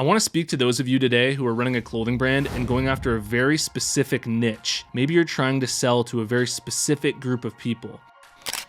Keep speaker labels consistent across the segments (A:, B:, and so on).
A: I want to speak to those of you today who are running a clothing brand and going after a very specific niche. Maybe you're trying to sell to a very specific group of people.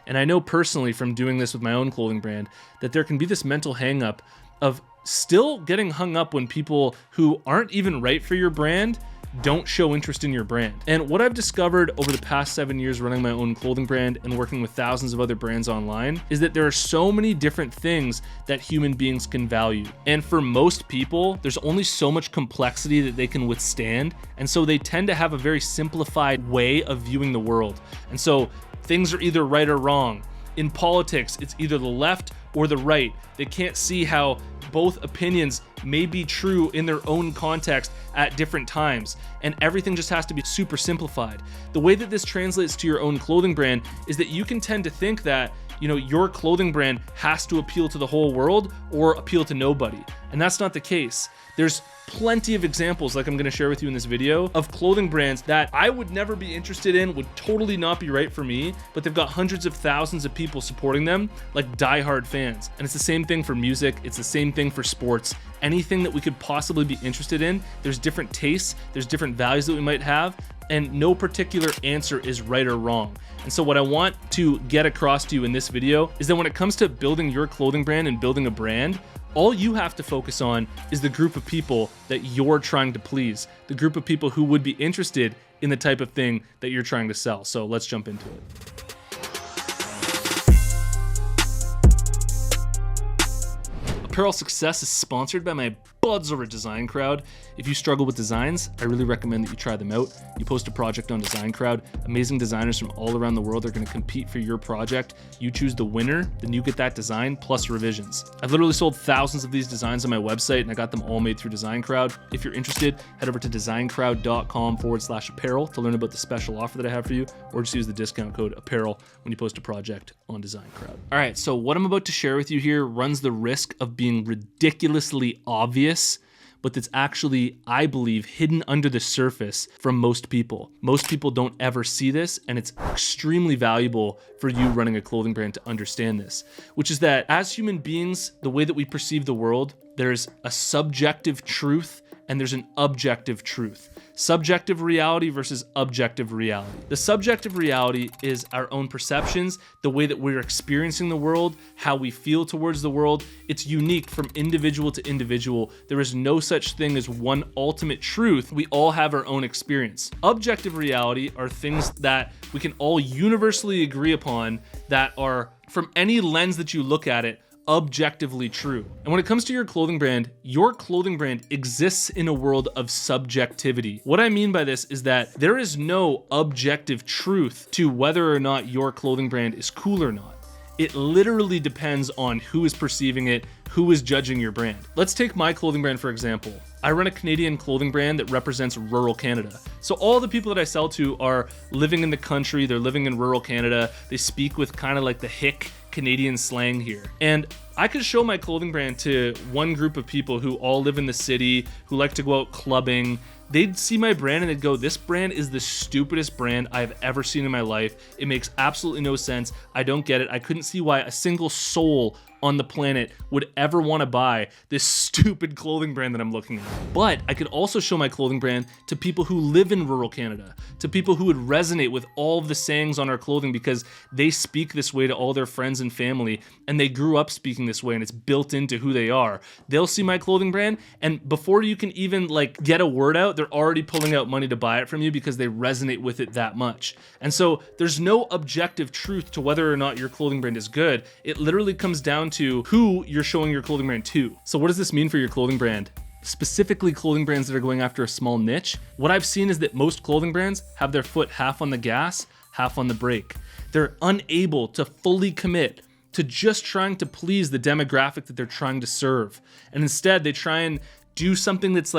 A: And I know personally from doing this with my own clothing brand that there can be this mental hang up of still getting hung up when people who aren't even right for your brand don't show interest in your brand. And what I've discovered over the past 7 years running my own clothing brand and working with thousands of other brands online is that there are so many different things that human beings can value. And for most people, there's only so much complexity that they can withstand. And so they tend to have a very simplified way of viewing the world. And so things are either right or wrong. In politics, it's either the left or the right. They can't see how both opinions may be true in their own context at different times, and everything just has to be super simplified. The way that this translates to your own clothing brand is that you can tend to think that, your clothing brand has to appeal to the whole world or appeal to nobody, and that's not the case. There's plenty of examples, like I'm going to share with you in this video, of clothing brands that I would never be interested in, would totally not be right for me, but they've got hundreds of thousands of people supporting them, like diehard fans. And it's the same thing for music, it's the same thing for sports. Anything that we could possibly be interested in, there's different tastes, there's different values that we might have, and no particular answer is right or wrong. And so what I want to get across to you in this video is that when it comes to building your clothing brand and building a brand, all you have to focus on is the group of people that you're trying to please, the group of people who would be interested in the type of thing that you're trying to sell. So let's jump into it. Apparel Success is sponsored by my buds over at Design Crowd. If you struggle with designs, I really recommend that you try them out. You post a project on Design Crowd, amazing designers from all around the world are going to compete for your project. You choose the winner, then you get that design plus revisions. I've literally sold thousands of these designs on my website and I got them all made through Design Crowd. If you're interested, head over to designcrowd.com/apparel to learn about the special offer that I have for you, or just use the discount code apparel when you post a project on Design Crowd. All right, so what I'm about to share with you here runs the risk of being ridiculously obvious, but that's actually, I believe, hidden under the surface from most people. Most people don't ever see this, and it's extremely valuable for you running a clothing brand to understand this, which is that as human beings, the way that we perceive the world, there's a subjective truth and there's an objective truth. Subjective reality versus objective reality. The subjective reality is our own perceptions, the way that we're experiencing the world, how we feel towards the world. It's unique from individual to individual. There is no such thing as one ultimate truth. We all have our own experience. Objective reality are things that we can all universally agree upon that are, from any lens that you look at it, objectively true. And when it comes to your clothing brand exists in a world of subjectivity. What I mean by this is that there is no objective truth to whether or not your clothing brand is cool or not. It literally depends on who is perceiving it, who is judging your brand. Let's take my clothing brand for example. I run a Canadian clothing brand that represents rural Canada. So all the people that I sell to are living in the country, they're living in rural Canada, they speak with kind of like the hick Canadian slang here. And I could show my clothing brand to one group of people who all live in the city, who like to go out clubbing. They'd see my brand and they'd go, this brand is the stupidest brand I've ever seen in my life. It makes absolutely no sense. I don't get it. I couldn't see why a single soul on the planet would ever want to buy this stupid clothing brand that I'm looking at. But I could also show my clothing brand to people who live in rural Canada, to people who would resonate with all of the sayings on our clothing because they speak this way to all their friends and family, and they grew up speaking this way and it's built into who they are. They'll see my clothing brand, and before you can even get a word out, they're already pulling out money to buy it from you because they resonate with it that much. And so there's no objective truth to whether or not your clothing brand is good. It literally comes down to who you're showing your clothing brand to. So what does this mean for your clothing brand? Specifically clothing brands that are going after a small niche, what I've seen is that most clothing brands have their foot half on the gas, half on the brake. They're unable to fully commit to just trying to please the demographic that they're trying to serve. And instead they try and do something that's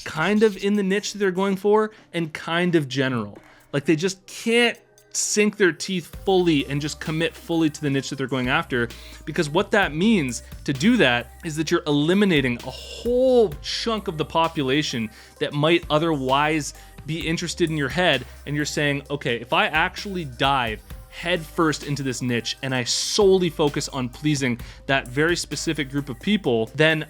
A: kind of in the niche that they're going for and kind of general. They just can't sink their teeth fully and just commit fully to the niche that they're going after, because what that means to do that is that you're eliminating a whole chunk of the population that might otherwise be interested in your head, and you're saying, okay, if I actually dive head first into this niche and I solely focus on pleasing that very specific group of people, then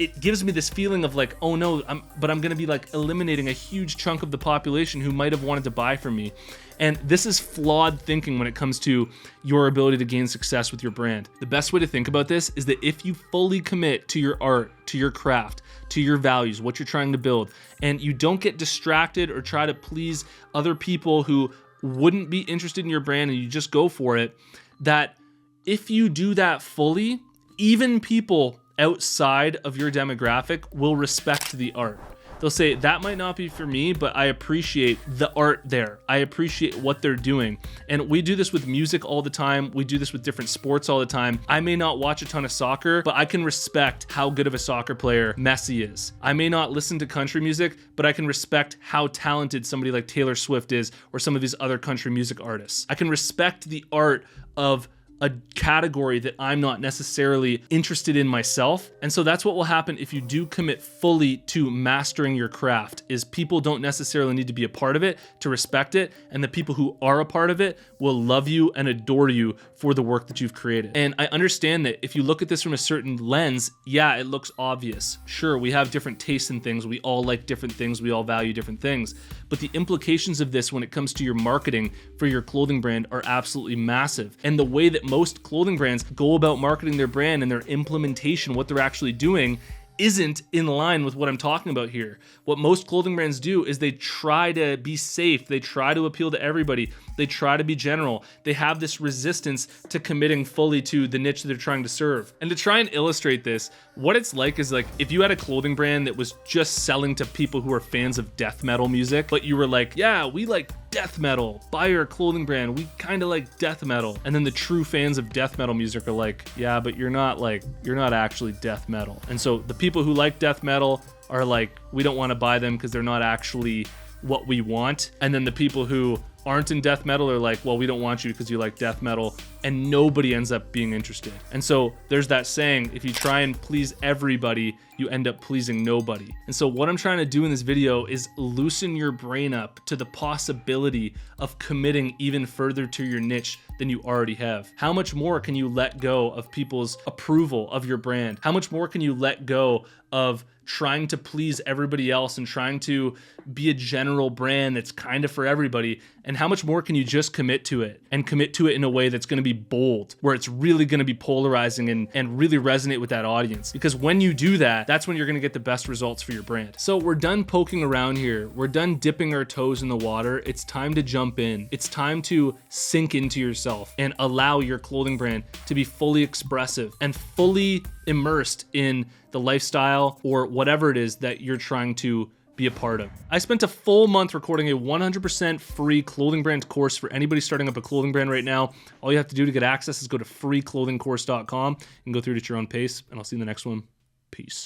A: it gives me this feeling of like, oh no, but I'm gonna be like eliminating a huge chunk of the population who might have wanted to buy from me. And this is flawed thinking when it comes to your ability to gain success with your brand. The best way to think about this is that if you fully commit to your art, to your craft, to your values, what you're trying to build, and you don't get distracted or try to please other people who wouldn't be interested in your brand and you just go for it, that if you do that fully, even people outside of your demographic will respect the art. They'll say, that might not be for me, but I appreciate the art there. I appreciate what they're doing. And we do this with music all the time. We do this with different sports all the time. I may not watch a ton of soccer, but I can respect how good of a soccer player Messi is. I may not listen to country music, but I can respect how talented somebody like Taylor Swift is, or some of these other country music artists. I can respect the art of a category that I'm not necessarily interested in myself. And so that's what will happen if you do commit fully to mastering your craft, is people don't necessarily need to be a part of it to respect it, and the people who are a part of it will love you and adore you for the work that you've created. And I understand that if you look at this from a certain lens, yeah, it looks obvious. Sure, we have different tastes in things, we all like different things, we all value different things, but the implications of this when it comes to your marketing for your clothing brand are absolutely massive. And the way that most clothing brands go about marketing their brand and their implementation, what they're actually doing, isn't in line with what I'm talking about here. What most clothing brands do is they try to be safe, they try to appeal to everybody, they try to be general. They have this resistance to committing fully to the niche that they're trying to serve. And to try and illustrate this, what it's like is like if you had a clothing brand that was just selling to people who are fans of death metal music, but you were like, yeah, we like death metal, buy our clothing brand, we kind of like death metal. And then the true fans of death metal music are like, yeah, but you're not actually death metal. And so the people who like death metal are like, we don't want to buy them because they're not actually what we want. And then the people who aren't in death metal are like, well, we don't want you because you like death metal, and nobody ends up being interested. And so there's that saying, if you try and please everybody, you end up pleasing nobody. And so what I'm trying to do in this video is loosen your brain up to the possibility of committing even further to your niche than you already have. How much more can you let go of people's approval of your brand? How much more can you let go of trying to please everybody else and trying to be a general brand that's kind of for everybody? And how much more can you just commit to it, and commit to it in a way that's going to be bold, where it's really going to be polarizing and really resonate with that audience? Because when you do that, that's when you're going to get the best results for your brand. So we're done poking around here. We're done dipping our toes in the water. It's time to jump in. It's time to sink into yourself and allow your clothing brand to be fully expressive and fully immersed in the lifestyle or whatever it is that you're trying to be a part of. I spent a full month recording a 100% free clothing brand course for anybody starting up a clothing brand right now. All you have to do to get access is go to freeclothingcourse.com and go through it at your own pace, and I'll see you in the next one. Peace.